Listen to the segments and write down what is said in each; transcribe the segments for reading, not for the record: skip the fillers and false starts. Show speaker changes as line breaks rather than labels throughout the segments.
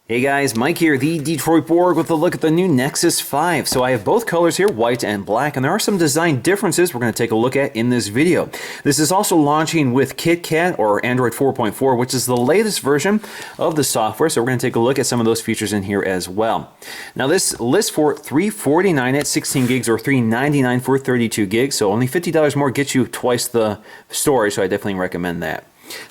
Hey guys, Mike here, the Detroit Borg, with a look at the new Nexus 5. So I have both colors here, white and black, and there are some design differences we're going to take a look at in this video. This is also launching with KitKat, or Android 4.4, which is the latest version of the software, so we're going to take a look at some of those features in here as well. Now this lists for $349 at 16 gigs or $399 for 32 gigs, so only $50 more gets you twice the storage, so I definitely recommend that.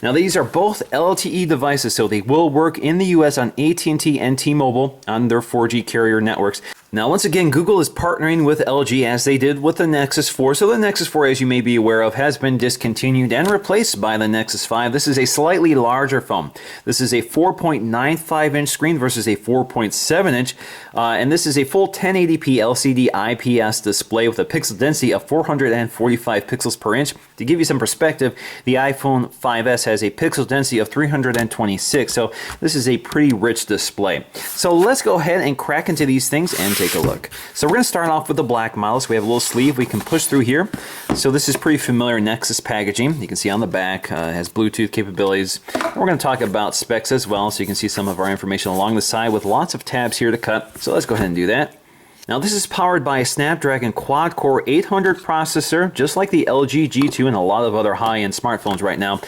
Now these are both LTE devices, so they will work in the US on AT&T and T-Mobile on their 4G carrier networks. Now once again, Google is partnering with LG as they did with the Nexus 4. So the Nexus 4, as you may be aware of, has been discontinued and replaced by the Nexus 5. This is a slightly larger phone. This is a 4.95-inch screen versus a 4.7-inch. And this is a full 1080p LCD IPS display with a pixel density of 445 pixels per inch. To give you some perspective, the iPhone 5S has a pixel density of 326. So this is a pretty rich display. So let's go ahead and crack into these things and take a look. So we're going to start off with the black model. So we have a little sleeve we can push through here. So this is pretty familiar Nexus packaging. You can see on the back it has Bluetooth capabilities. We're going to talk about specs as well, so you can see some of our information along the side with lots of tabs here to cut. So let's go ahead and do that. Now this is powered by a Snapdragon quad-core 800 processor, just like the LG G2 and a lot of other high-end smartphones right now.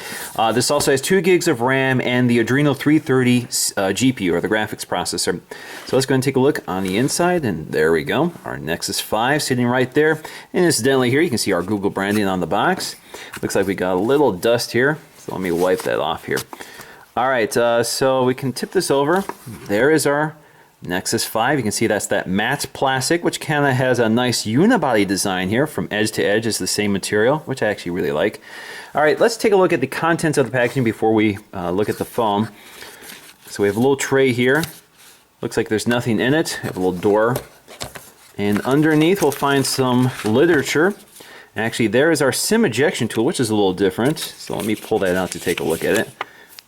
This also has 2 gigs of RAM and the Adreno 330 GPU, or the graphics processor. So let's go and take a look on the inside, and there we go. Our Nexus 5 sitting right there. And incidentally here, you can see our Google branding on the box. Looks like we got a little dust here, so let me wipe that off here. All right, so we can tip this over. There is our Nexus 5. You can see that's that matte plastic, which kind of has a nice unibody design here. From edge to edge is the same material, which I actually really like. All right, let's take a look at the contents of the packaging before we look at the phone. So we have a little tray here. Looks like there's nothing in it. We have a little door. And underneath we'll find some literature. Actually, there is our SIM ejection tool, which is a little different. So let me pull that out to take a look at it.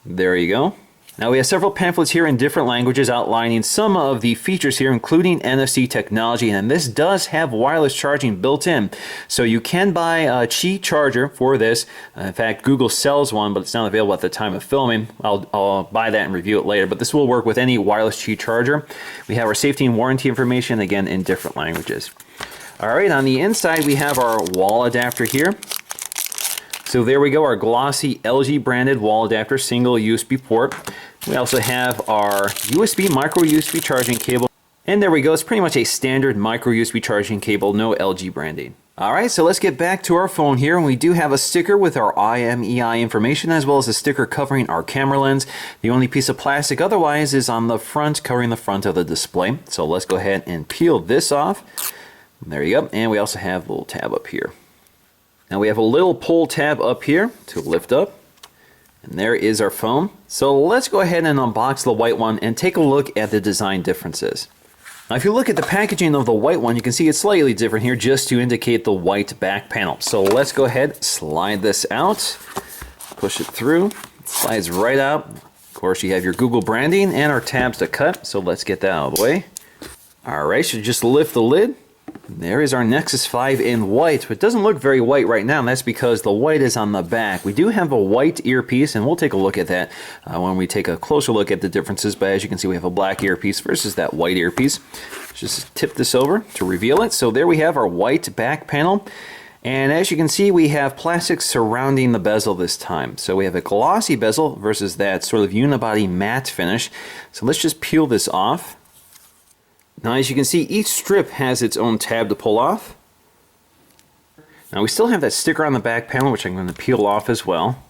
There you go. Now we have several pamphlets here in different languages outlining some of the features here, including NFC technology, and this does have wireless charging built in. So you can buy a Qi charger for this. In fact, Google sells one, but it's not available at the time of filming. I'll buy that and review it later, but this will work with any wireless Qi charger. We have our safety and warranty information, again, in different languages. All right, on the inside we have our wall adapter here. So there we go, our glossy LG branded wall adapter, single USB port. We also have our USB, micro USB charging cable. And there we go, it's pretty much a standard micro USB charging cable, no LG branding. All right, so let's get back to our phone here. And we do have a sticker with our IMEI information, as well as a sticker covering our camera lens. The only piece of plastic otherwise is on the front, covering the front of the display. So let's go ahead and peel this off. There you go, and we also have a little tab up here. Now we have a little pull tab up here to lift up. And there is our phone. So let's go ahead and unbox the white one and take a look at the design differences. Now if you look at the packaging of the white one, you can see it's slightly different here just to indicate the white back panel. So let's go ahead, slide this out, push it through, it slides right out. Of course you have your Google branding and our tabs to cut, so let's get that out of the way. Alright, so just lift the lid. There is our Nexus 5 in white, but it doesn't look very white right now, and that's because the white is on the back. We do have a white earpiece, and we'll take a look at that when we take a closer look at the differences, but as you can see we have a black earpiece versus that white earpiece. Just tip this over to reveal it. So there we have our white back panel, and as you can see we have plastic surrounding the bezel this time. So we have a glossy bezel versus that sort of unibody matte finish. So let's just peel this off. Now as you can see, each strip has its own tab to pull off. Now we still have that sticker on the back panel, which I'm going to peel off as well.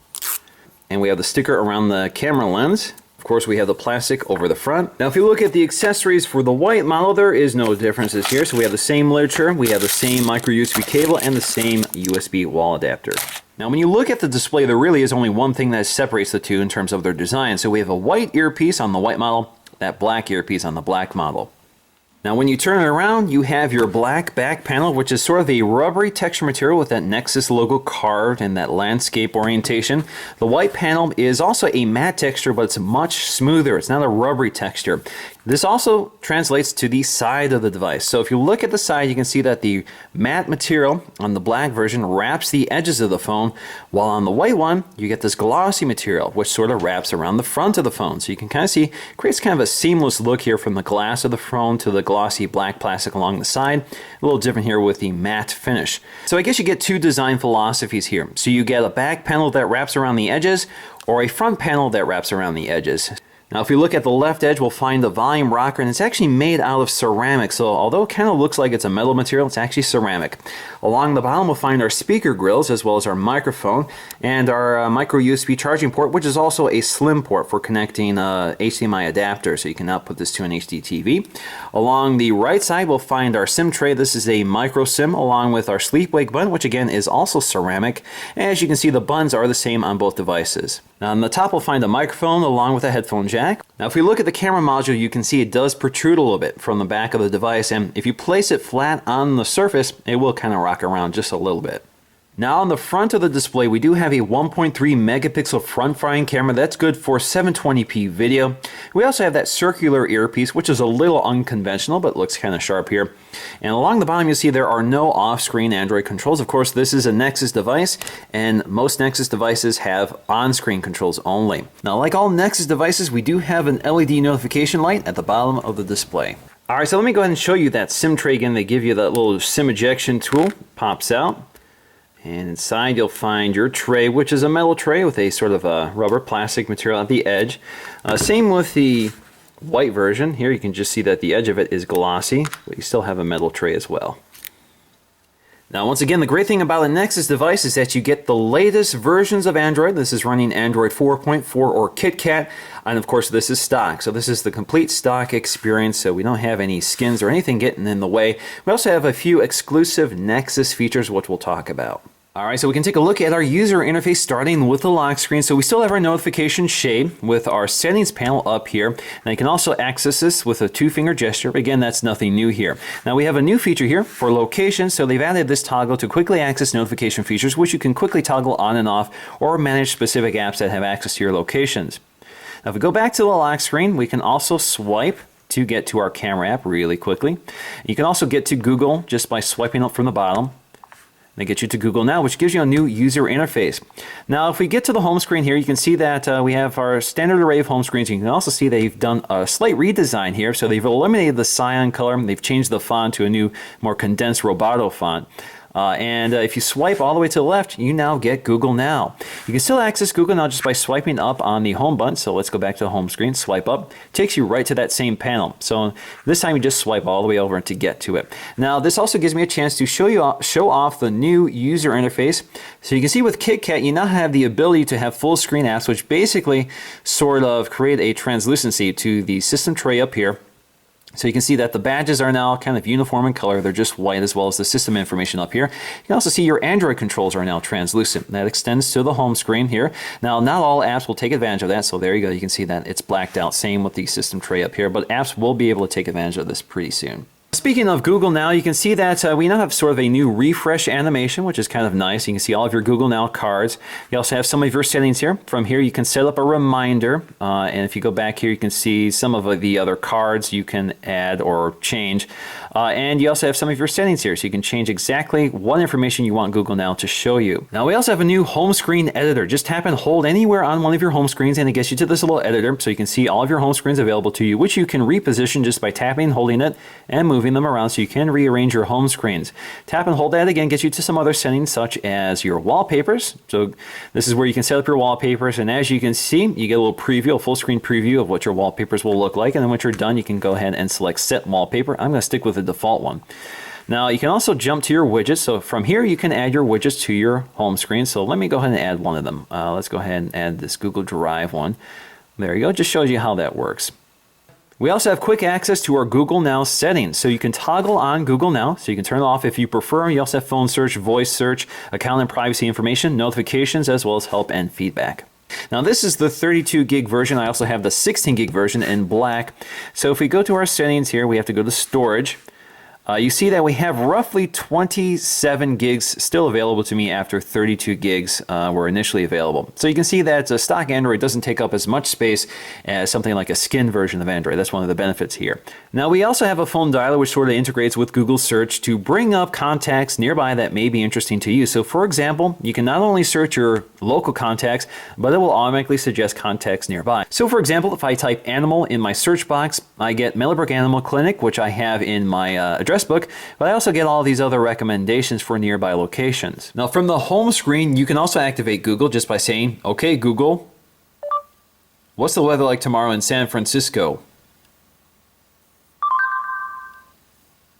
And we have the sticker around the camera lens. Of course we have the plastic over the front. Now if you look at the accessories for the white model, there is no differences here. So we have the same literature, we have the same micro USB cable, and the same USB wall adapter. Now when you look at the display, there really is only one thing that separates the two in terms of their design. So we have a white earpiece on the white model, that black earpiece on the black model. Now when you turn it around, you have your black back panel, which is sort of a rubbery texture material with that Nexus logo carved and that landscape orientation. The white panel is also a matte texture, but it's much smoother. It's not a rubbery texture. This also translates to the side of the device. So if you look at the side, you can see that the matte material on the black version wraps the edges of the phone, while on the white one, you get this glossy material, which sort of wraps around the front of the phone. So you can kind of see, creates kind of a seamless look here from the glass of the phone to the glossy black plastic along the side. A little different here with the matte finish. So I guess you get two design philosophies here. So you get a back panel that wraps around the edges, or a front panel that wraps around the edges. Now if we look at the left edge, we'll find the volume rocker, and it's actually made out of ceramic. So although it kind of looks like it's a metal material, it's actually ceramic. Along the bottom, we'll find our speaker grills, as well as our microphone, and our micro USB charging port, which is also a slim port for connecting HDMI adapter, so you can output this to an HD TV. Along the right side, we'll find our SIM tray. This is a micro SIM, along with our sleep-wake button, which again is also ceramic. As you can see, the buttons are the same on both devices. Now on the top, we'll find a microphone along with a headphone jack. Now if we look at the camera module, you can see it does protrude a little bit from the back of the device, and if you place it flat on the surface, it will kind of rock around just a little bit. Now on the front of the display, we do have a 1.3 megapixel front-firing camera. That's good for 720p video. We also have that circular earpiece, which is a little unconventional, but looks kind of sharp here. And along the bottom, you'll see there are no off-screen Android controls. Of course, this is a Nexus device, and most Nexus devices have on-screen controls only. Now, like all Nexus devices, we do have an LED notification light at the bottom of the display. All right, so let me go ahead and show you that SIM tray again. They give you that little SIM ejection tool, pops out. And inside you'll find your tray, which is a metal tray with a sort of a rubber plastic material at the edge. Same with the white version. Here you can just see that the edge of it is glossy, but you still have a metal tray as well. Now once again, the great thing about a Nexus device is that you get the latest versions of Android. This is running Android 4.4 or KitKat, and of course this is stock. So this is the complete stock experience, so we don't have any skins or anything getting in the way. We also have a few exclusive Nexus features, which we'll talk about. Alright, so we can take a look at our user interface starting with the lock screen. So we still have our notification shade with our settings panel up here. Now you can also access this with a two-finger gesture. Again, that's nothing new here. Now we have a new feature here for location. So they've added this toggle to quickly access notification features, which you can quickly toggle on and off or manage specific apps that have access to your locations. Now if we go back to the lock screen, we can also swipe to get to our camera app really quickly. You can also get to Google just by swiping up from the bottom. They get you to Google Now, which gives you a new user interface. Now, if we get to the home screen here, you can see that we have our standard array of home screens. You can also see they've done a slight redesign here. So they've eliminated the cyan color. They've changed the font to a new, more condensed Roboto font. If you swipe all the way to the left, you now get Google Now. You can still access Google Now just by swiping up on the home button. So let's go back to the home screen, swipe up. Takes you right to that same panel. So this time you just swipe all the way over to get to it. Now this also gives me a chance to show off the new user interface. So you can see with KitKat, you now have the ability to have full screen apps, which basically sort of create a translucency to the system tray up here. So you can see that the badges are now kind of uniform in color. They're just white, as well as the system information up here. You can also see your Android controls are now translucent. That extends to the home screen here. Now, not all apps will take advantage of that. So there you go. You can see that it's blacked out. Same with the system tray up here. But apps will be able to take advantage of this pretty soon. Speaking of Google Now, you can see that we now have sort of a new refresh animation, which is kind of nice. You can see all of your Google Now cards. You also have some of your settings here. From here, you can set up a reminder. And if you go back here, you can see some of the other cards you can add or change. And you also have some of your settings here, so you can change exactly what information you want Google Now to show you. Now, we also have a new home screen editor. Just tap and hold anywhere on one of your home screens, and it gets you to this little editor, so you can see all of your home screens available to you, which you can reposition just by tapping and holding it and moving them around, so you can rearrange your home screens. Tap and hold that again gets you to some other settings, such as your wallpapers. So this is where you can set up your wallpapers, and as you can see, you get a little preview, a full screen preview of what your wallpapers will look like, and then once you're done, you can go ahead and select Set Wallpaper. I'm going to stick with the default one. Now you can also jump to your widgets. So from here you can add your widgets to your home screen. So let me go ahead and add one of them. Let's go ahead and add this Google Drive one. There you go. Just shows you how that works. We also have quick access to our Google Now settings. So you can toggle on Google Now, so you can turn it off if you prefer. You also have phone search, voice search, account and privacy information, notifications, as well as help and feedback. Now this is the 32 gig version. I also have the 16 gig version in black. So if we go to our settings here, we have to go to storage. You see that we have roughly 27 gigs still available to me after 32 gigs were initially available. So you can see that stock Android doesn't take up as much space as something like a skin version of Android. That's one of the benefits here. Now we also have a phone dialer which sort of integrates with Google search to bring up contacts nearby that may be interesting to you. So for example, you can not only search your local contacts, but it will automatically suggest contacts nearby. So for example, if I type animal in my search box, I get Mellowbrook Animal Clinic, which I have in my address book, but I also get all these other recommendations for nearby locations. Now from the home screen, you can also activate Google just by saying, "Okay, Google, what's the weather like tomorrow in San Francisco?"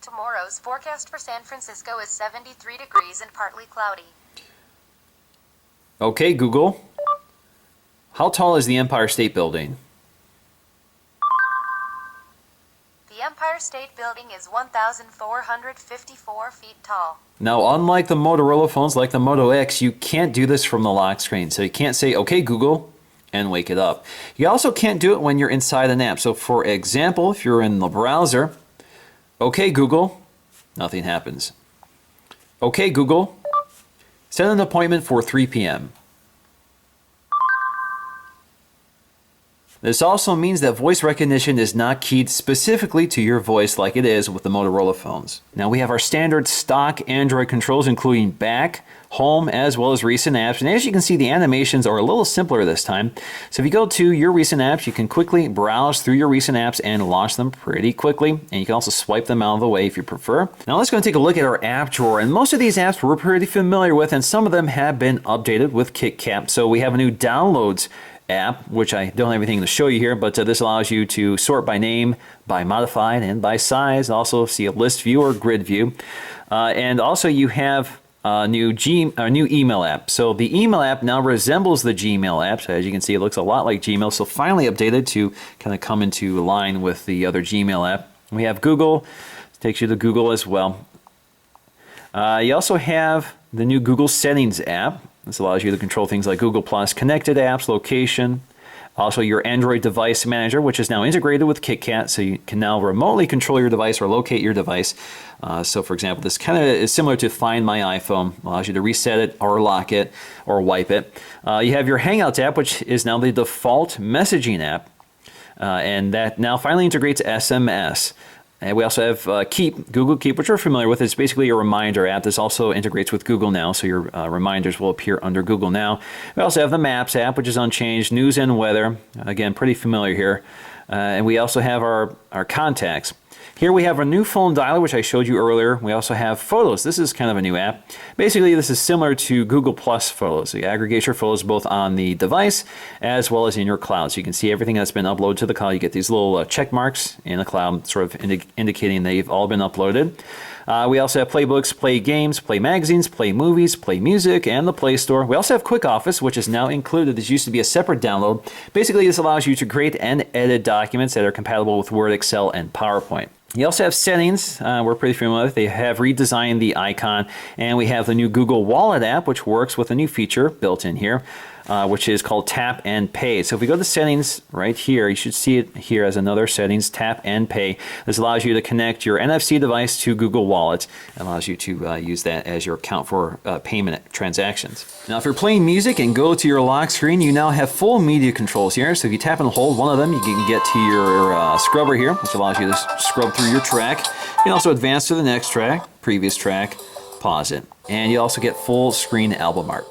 Tomorrow's forecast for San Francisco is 73 degrees and partly cloudy.
"Okay, Google, how tall is the Empire State Building?"
The Empire State Building is 1,454 feet tall.
Now, unlike the Motorola phones like the Moto X, you can't do this from the lock screen. So you can't say, "Okay, Google," and wake it up. You also can't do it when you're inside an app. So for example, if you're in the browser, "Okay, Google," nothing happens. "Okay, Google, set an appointment for 3 p.m. This also means that voice recognition is not keyed specifically to your voice like it is with the Motorola phones. Now we have our standard stock Android controls including back, home, as well as recent apps. And as you can see, the animations are a little simpler this time. So if you go to your recent apps, you can quickly browse through your recent apps and launch them pretty quickly. And you can also swipe them out of the way if you prefer. Now let's go and take a look at our app drawer. And most of these apps we're pretty familiar with, and some of them have been updated with KitKat. So we have a new downloads app, which I don't have anything to show you here, but this allows you to sort by name, by modified, and by size. Also see a list view or grid view. And also you have a new email app. So the email app now resembles the Gmail app. So as you can see, it looks a lot like Gmail. So finally updated to kind of come into line with the other Gmail app. We have Google. It takes you to Google as well. You also have the new Google Settings app. This allows you to control things like Google+, connected apps, location, also your Android device manager, which is now integrated with KitKat, so you can now remotely control your device or locate your device. So for example, this kind of is similar to Find My iPhone, allows you to reset it or lock it or wipe it. You have your Hangouts app, which is now the default messaging app, and that now finally integrates SMS. And we also have Keep, Google Keep, which we're familiar with. It's basically a reminder app. This also integrates with Google Now, so your reminders will appear under Google Now. We also have the Maps app, which is unchanged, News and Weather. Again, pretty familiar here. And we also have our contacts. Here we have a new phone dialer, which I showed you earlier. We also have Photos. This is kind of a new app. Basically, this is similar to Google Plus Photos. You aggregate your photos both on the device as well as in your cloud. So you can see everything that's been uploaded to the cloud. You get these little check marks in the cloud, sort of indicating they've all been uploaded. We also have Playbooks, Play Games, Play Magazines, Play Movies, Play Music, and the Play Store. We also have Quick Office, which is now included. This used to be a separate download. Basically, this allows you to create and edit documents that are compatible with Word, Excel, and PowerPoint. You also have Settings, we're pretty familiar with. They have redesigned the icon, and we have the new Google Wallet app, which works with a new feature built in here, which is called Tap and Pay. So if we go to Settings right here, you should see it here as another Settings, Tap and Pay. This allows you to connect your NFC device to Google Wallet. It allows you to use that as your account for payment transactions. Now, if you're playing music and go to your lock screen, you now have full media controls here. So if you tap and hold one of them, you can get to your scrubber here, which allows you to scrub through your track. You can also advance to the next track, previous track, pause it. And you also get full screen album art.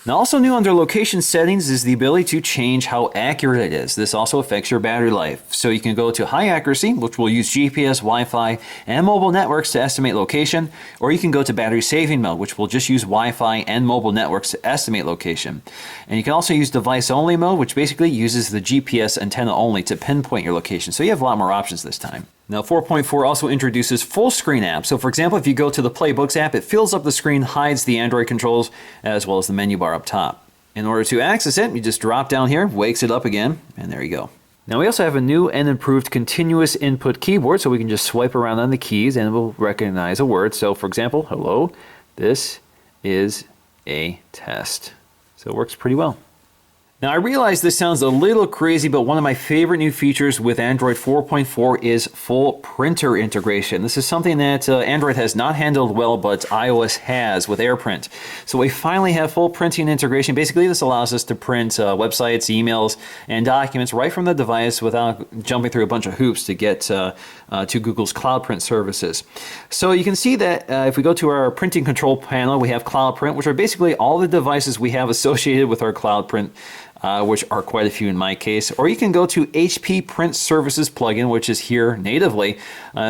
Now, also new under location settings is the ability to change how accurate it is. This also affects your battery life. So you can go to high accuracy, which will use GPS, Wi-Fi, and mobile networks to estimate location, or you can go to battery saving mode, which will just use Wi-Fi and mobile networks to estimate location. And you can also use device only mode, which basically uses the GPS antenna only to pinpoint your location. So you have a lot more options this time. Now 4.4 also introduces full screen apps. So for example, if you go to the Playbooks app, it fills up the screen, hides the Android controls, as well as the menu bar up top. In order to access it, you just drop down here, wakes it up again, and there you go. Now we also have a new and improved continuous input keyboard, so we can just swipe around on the keys and it will recognize a word. So for example, hello, this is a test. So it works pretty well. Now I realize this sounds a little crazy, but one of my favorite new features with Android 4.4 is full printer integration. This is something that Android has not handled well, but iOS has with AirPrint. So we finally have full printing integration. Basically, this allows us to print websites, emails, and documents right from the device without jumping through a bunch of hoops to get to Google's Cloud Print services. So you can see that if we go to our printing control panel, we have Cloud Print, which are basically all the devices we have associated with our Cloud Print, which are quite a few in my case. Or you can go to HP Print Services plugin, which is here natively.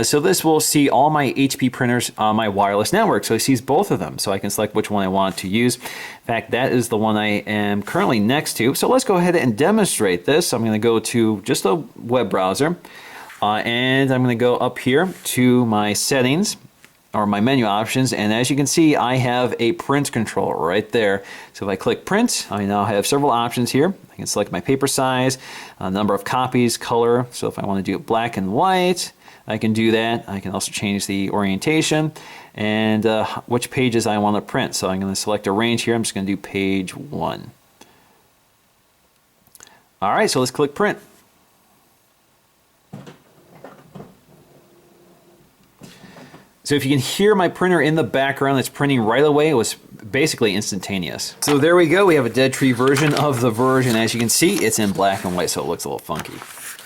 So this will see all my HP printers on my wireless network. So it sees both of them. So I can select which one I want to use. In fact, that is the one I am currently next to. So let's go ahead and demonstrate this. I'm going to go to just a web browser. And I'm going to go up here to my settings, or my menu options, and as you can see, I have a print controller right there. So if I click print, I now have several options here. I can select my paper size, number of copies, color. So if I want to do it black and white, I can do that. I can also change the orientation and which pages I want to print. So I'm going to select a range here. I'm just going to do page 1. All right, so let's click print. So if you can hear my printer in the background, it's printing right away. It was basically instantaneous. So there we go. We have a dead tree version of the version. As you can see, it's in black and white, so it looks a little funky.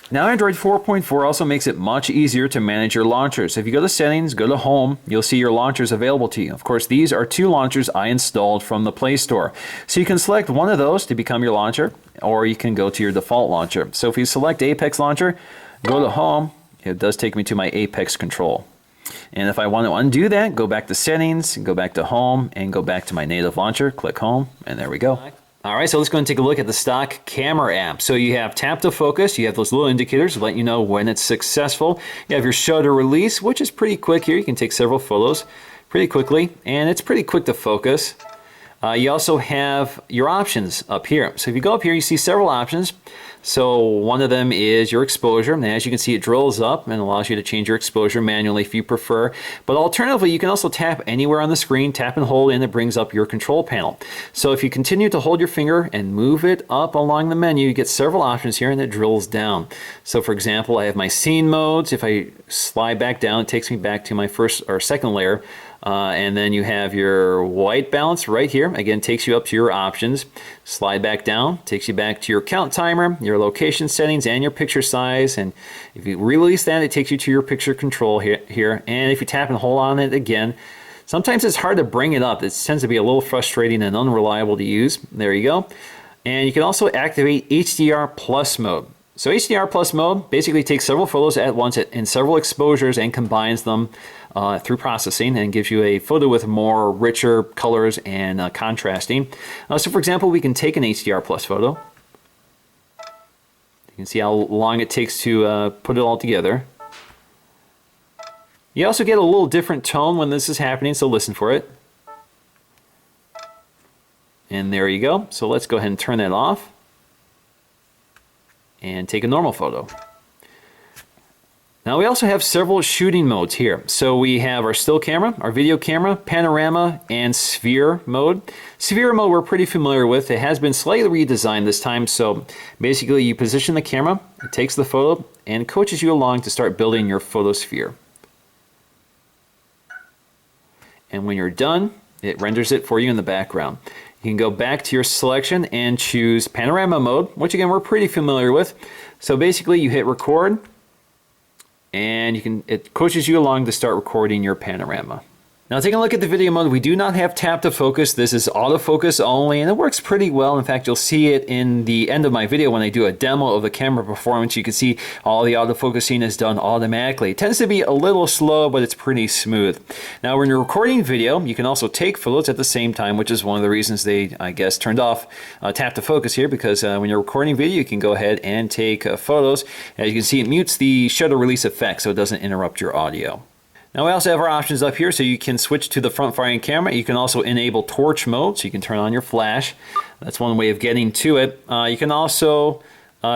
Now Android 4.4 also makes it much easier to manage your launchers. If you go to settings, go to home, you'll see your launchers available to you. Of course, these are 2 launchers I installed from the Play Store. So you can select one of those to become your launcher, or you can go to your default launcher. So if you select Apex Launcher, go to home, it does take me to my Apex control. And if I want to undo that, go back to settings, go back to home, and go back to my native launcher, click home, and there we go. All right, so let's go and take a look at the stock camera app. So you have tap to focus, you have those little indicators to let you know when it's successful. You have your shutter release, which is pretty quick here. You can take several photos pretty quickly, and it's pretty quick to focus. You also have your options up here. So if you go up here, you see several options. So one of them is your exposure, and as you can see, it drills up and allows you to change your exposure manually if you prefer. But alternatively, you can also tap anywhere on the screen, tap and hold, and it brings up your control panel. So if you continue to hold your finger and move it up along the menu, you get several options here, and it drills down. So for example, I have my scene modes. If I slide back down, it takes me back to my first or second layer. And then you have your white balance right here. Again, takes you up to your options. Slide back down, takes you back to your count timer, your location settings, and your picture size. And if you release that, it takes you to your picture control here. And if you tap and hold on it again, sometimes it's hard to bring it up. It tends to be a little frustrating and unreliable to use. There you go. And you can also activate HDR Plus mode. So HDR Plus mode basically takes several photos at once in several exposures and combines them through processing and gives you a photo with more richer colors and contrasting. So for example, we can take an HDR Plus photo. You can see how long it takes to put it all together. You also get a little different tone when this is happening, so listen for it. And there you go. So let's go ahead and turn that off and take a normal photo. Now we also have several shooting modes here. So we have our still camera, our video camera, panorama, and sphere mode. Sphere mode we're pretty familiar with. It has been slightly redesigned this time. So basically you position the camera, it takes the photo, and coaches you along to start building your photosphere. And when you're done, it renders it for you in the background. You can go back to your selection and choose panorama mode, which again we're pretty familiar with. So basically you hit record, and it coaches you along to start recording your panorama. Now taking a look at the video mode, we do not have tap to focus. This is autofocus only, and it works pretty well. In fact, you'll see it in the end of my video when I do a demo of the camera performance. You can see all the autofocusing is done automatically. It tends to be a little slow, but it's pretty smooth. Now when you're recording video, you can also take photos at the same time, which is one of the reasons they, I guess, turned off tap to focus here, because when you're recording video, you can go ahead and take photos. As you can see, it mutes the shutter release effect so it doesn't interrupt your audio. Now we also have our options up here, so you can switch to the front firing camera. You can also enable torch mode, so you can turn on your flash. That's one way of getting to it. You can also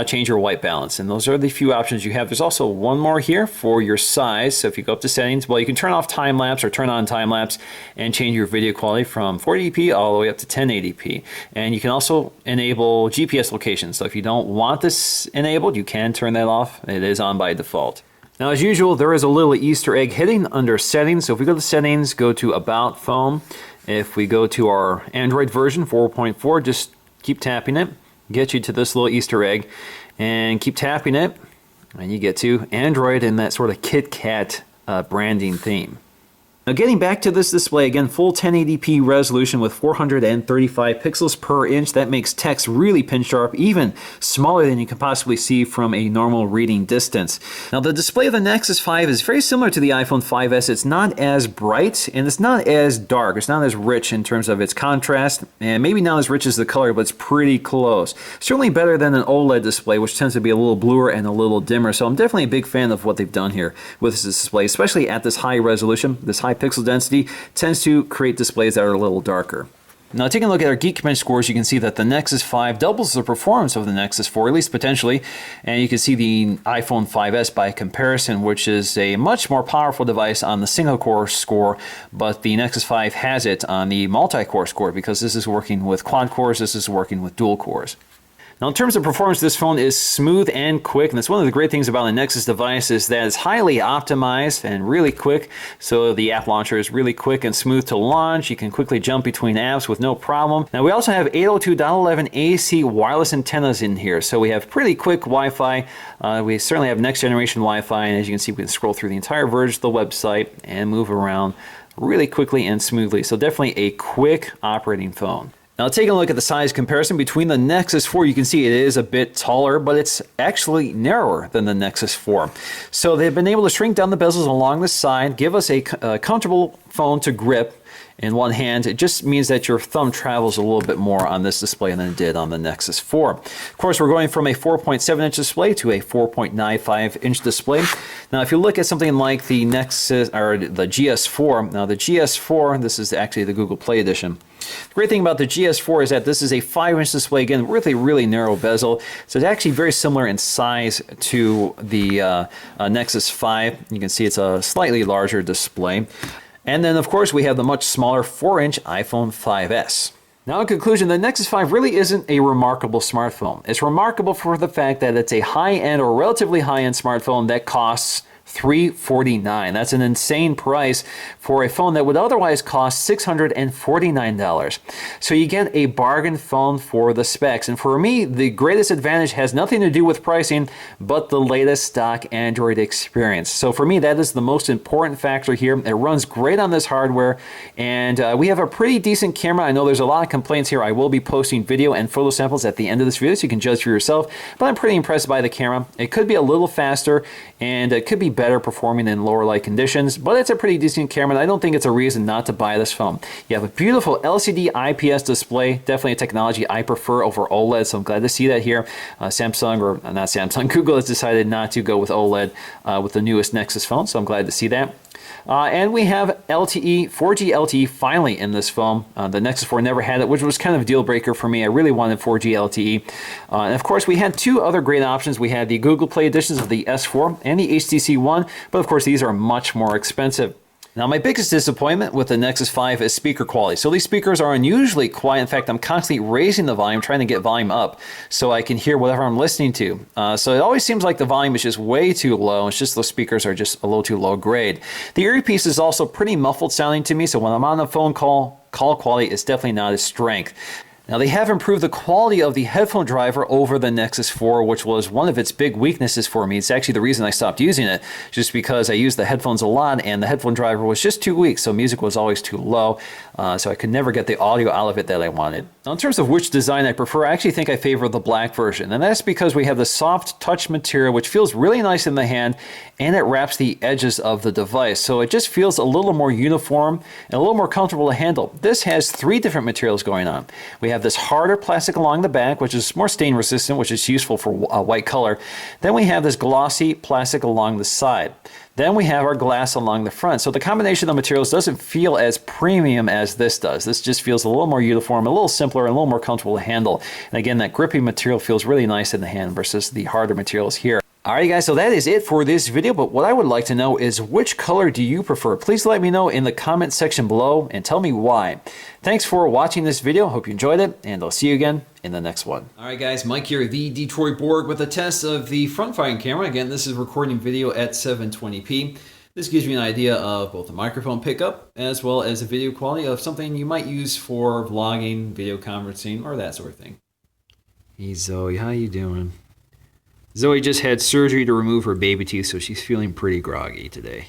change your white balance. And those are the few options you have. There's also one more here for your size. So if you go up to settings, well, you can turn off time lapse or turn on time lapse and change your video quality from 480p all the way up to 1080p. And you can also enable GPS location. So if you don't want this enabled, you can turn that off. It is on by default. Now, as usual, there is a little Easter egg hidden under settings. So if we go to settings, go to about phone. If we go to our Android version 4.4, just keep tapping it. Get you to this little Easter egg and keep tapping it and you get to Android and that sort of KitKat branding theme. Now getting back to this display, again, full 1080p resolution with 435 pixels per inch. That makes text really pin sharp, even smaller than you can possibly see from a normal reading distance. Now the display of the Nexus 5 is very similar to the iPhone 5S. It's not as bright and it's not as dark. It's not as rich in terms of its contrast, and maybe not as rich as the color, but it's pretty close. Certainly better than an OLED display, which tends to be a little bluer and a little dimmer. So I'm definitely a big fan of what they've done here with this display, especially at this high resolution. This high pixel density tends to create displays that are a little darker. Now, taking a look at our Geekbench scores, you can see that the Nexus 5 doubles the performance of the Nexus 4, at least potentially, and you can see the iPhone 5S by comparison, which is a much more powerful device on the single-core score, but the Nexus 5 has it on the multi-core score because this is working with quad cores, this is working with dual cores. Now, in terms of performance, this phone is smooth and quick, and that's one of the great things about a Nexus device is that it's highly optimized and really quick. So the app launcher is really quick and smooth to launch. You can quickly jump between apps with no problem. Now, we also have 802.11 AC wireless antennas in here, so we have pretty quick Wi-Fi. We certainly have next generation Wi-Fi, and as you can see, we can scroll through the entire version of the website and move around really quickly and smoothly. So definitely a quick operating phone. Now, taking a look at the size comparison between the Nexus 4, you can see it is a bit taller, but it's actually narrower than the Nexus 4. So they've been able to shrink down the bezels along the side, give us a comfortable phone to grip in one hand. It just means that your thumb travels a little bit more on this display than it did on the Nexus 4. Of course, we're going from a 4.7-inch display to a 4.95-inch display. Now, if you look at something like the Nexus or the GS4, now the GS4, this is actually the Google Play Edition. The great thing about the GS4 is that this is a 5-inch display, again, with a really narrow bezel. So it's actually very similar in size to the Nexus 5. You can see it's a slightly larger display. And then, of course, we have the much smaller 4-inch iPhone 5S. Now, in conclusion, the Nexus 5 really isn't a remarkable smartphone. It's remarkable for the fact that it's a high-end or relatively high-end smartphone that costs $349. That's an insane price for a phone that would otherwise cost $649. So you get a bargain phone for the specs. And for me, the greatest advantage has nothing to do with pricing, but the latest stock Android experience. So for me, that is the most important factor here. It runs great on this hardware, and we have a pretty decent camera. I know there's a lot of complaints here. I will be posting video and photo samples at the end of this video, so you can judge for yourself. But I'm pretty impressed by the camera. It could be a little faster, and it could be better performing in lower light conditions, but it's a pretty decent camera, and I don't think it's a reason not to buy this phone. You have a beautiful LCD IPS display, definitely a technology I prefer over OLED, so I'm glad to see that here. Google has decided not to go with OLED with the newest Nexus phone, so I'm glad to see that. And we have LTE, 4G LTE finally in this phone. The Nexus 4 never had it, which was kind of a deal breaker for me. I really wanted 4G LTE. And of course, we had two other great options. We had the Google Play editions of the S4 and the HTC One, but of course, these are much more expensive. Now, my biggest disappointment with the Nexus 5 is speaker quality. So these speakers are unusually quiet. In fact, I'm constantly raising the volume, trying to get volume up so I can hear whatever I'm listening to. So it always seems like the volume is just way too low. It's just those speakers are just a little too low grade. The earpiece is also pretty muffled sounding to me, so when I'm on a phone call quality is definitely not as strength. Now, they have improved the quality of the headphone driver over the Nexus 4, which was one of its big weaknesses for me. It's actually the reason I stopped using it, just because I used the headphones a lot and the headphone driver was just too weak, so music was always too low, so I could never get the audio out of it that I wanted. Now, in terms of which design I prefer, I actually think I favor the black version, and that's because we have the soft touch material, which feels really nice in the hand, and it wraps the edges of the device. So it just feels a little more uniform and a little more comfortable to handle. This has 3 different materials going on. We have this harder plastic along the back, which is more stain resistant, which is useful for white color. Then we have this glossy plastic along the side. Then we have our glass along the front. So the combination of materials doesn't feel as premium as this does. This just feels a little more uniform, a little simpler, and a little more comfortable to handle. And again, that grippy material feels really nice in the hand versus the harder materials here. Alright guys, so that is it for this video, but what I would like to know is which color do you prefer? Please let me know in the comment section below and tell me why. Thanks for watching this video, hope you enjoyed it, and I'll see you again in the next one. Alright guys, Mike here, the Detroit Borg with a test of the front-firing camera. Again, this is recording video at 720p. This gives you an idea of both the microphone pickup as well as the video quality of something you might use for vlogging, video conferencing, or that sort of thing. Hey Zoe, how you doing? Zoe just had surgery to remove her baby teeth, so she's feeling pretty groggy today.